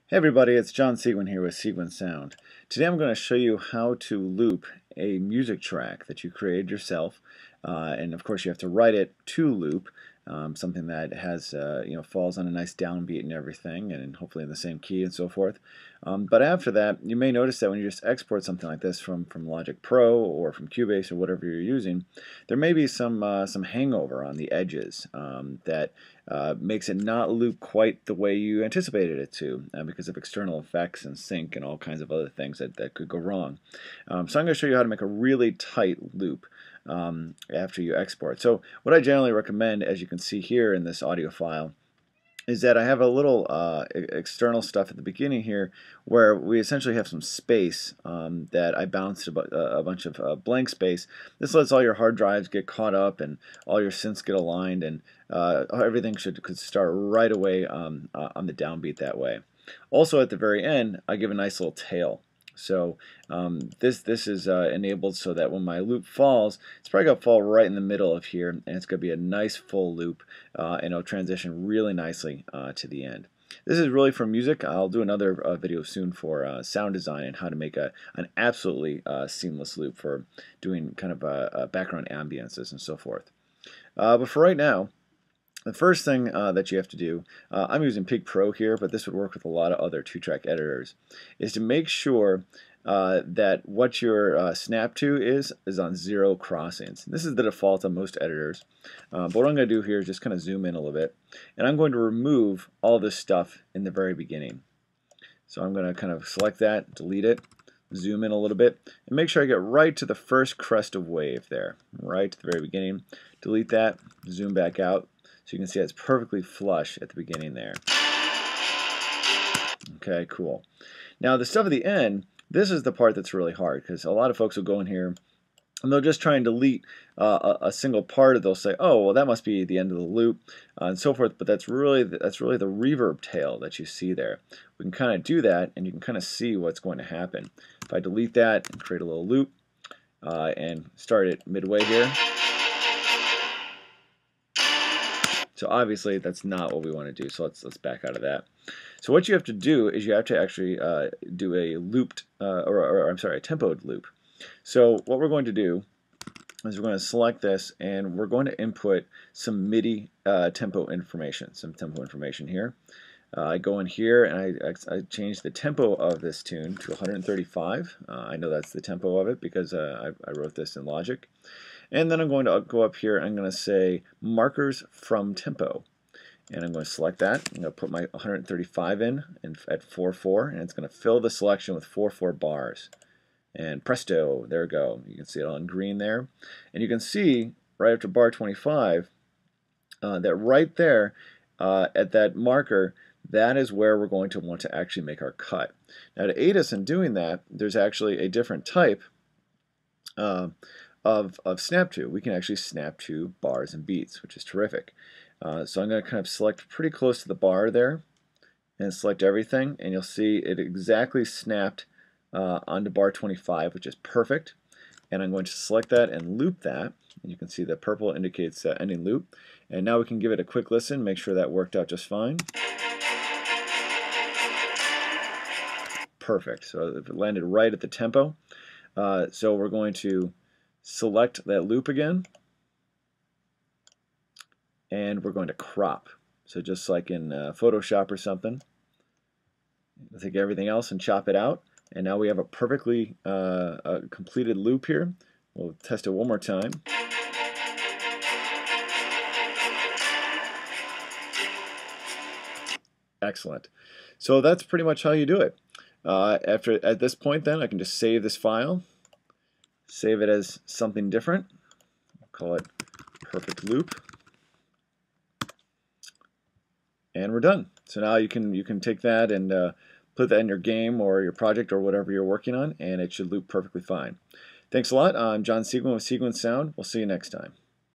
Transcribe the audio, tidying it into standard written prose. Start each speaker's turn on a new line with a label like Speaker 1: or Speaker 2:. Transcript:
Speaker 1: Hey everybody, it's John Seguin here with Seguin Sound. Today I'm going to show you how to loop a music track that you created yourself, and of course you have to write it to loop, something that has falls on a nice downbeat and everything, and hopefully in the same key and so forth. But after that, you may notice that when you just export something like this from Logic Pro or from Cubase or whatever you're using, there may be some hangover on the edges that makes it not loop quite the way you anticipated it to because of external effects and sync and all kinds of other things that could go wrong. So I'm going to show you how to make a really tight loop after you export. So what I generally recommend, as you can see here in this audio file, is that I have a little external stuff at the beginning here where we essentially have some space that I bounced a bunch of blank space. This lets all your hard drives get caught up and all your synths get aligned, and everything could start right away on the downbeat that way. Also at the very end, I give a nice little tail. So this is enabled so that when my loop falls, it's probably going to fall right in the middle of here, and it's going to be a nice full loop, and it'll transition really nicely to the end. This is really for music. I'll do another video soon for sound design and how to make an absolutely seamless loop for doing kind of background ambiances and so forth. But for right now, the first thing that you have to do, I'm using Pig Pro here, but this would work with a lot of other 2-track editors, is to make sure that what your snap to is on 0 crossings. This is the default on most editors, but what I'm going to do here is just kind of zoom in a little bit, and I'm going to remove all this stuff in the very beginning. So I'm going to kind of select that, delete it, zoom in a little bit, and make sure I get right to the first crest of wave there, right to the very beginning. Delete that, zoom back out. So you can see it's perfectly flush at the beginning there. Okay, cool. Now the stuff at the end, this is the part that's really hard, because a lot of folks will go in here and they'll just try and delete a single part, and they'll say, oh, well, that must be the end of the loop, and so forth. But that's really the reverb tail that you see there. We can kind of do that, and you can kind of see what's going to happen. If I delete that and create a little loop and start it midway here. So obviously that's not what we want to do, so let's back out of that. So what you have to do is you have to actually do a looped, I'm sorry, a tempoed loop. So what we're going to do is we're going to select this, and we're going to input some MIDI tempo information, here. I go in here and I change the tempo of this tune to 135. I know that's the tempo of it because I wrote this in Logic. And then I'm going to go up here and I'm going to say markers from tempo. And I'm going to select that. I'm going to put my 135 in at 4/4, and it's going to fill the selection with 4/4 bars. And presto, there we go. You can see it on green there. And you can see right after bar 25 that right there at that marker, that is where we're going to want to actually make our cut. Now to aid us in doing that, there's actually a different type of snap to. We can actually snap to bars and beats, which is terrific. So I'm going to kind of select pretty close to the bar there and select everything, and you'll see it exactly snapped onto bar 25, which is perfect. And I'm going to select that and loop that, and you can see the purple indicates ending loop. And now we can give it a quick listen, make sure that worked out just fine. Perfect. So it landed right at the tempo. So we're going to select that loop again, and we're going to crop. So just like in Photoshop or something, we'll take everything else and chop it out, and now we have a perfectly completed loop here. We'll test it one more time. Excellent. So that's pretty much how you do it. At this point then, I can just save this file, save it as something different, call it perfect loop, and we're done. So now you can take that and put that in your game or your project or whatever you're working on, and it should loop perfectly fine. Thanks a lot. I'm John Seguin with Seguin Sound. We'll see you next time.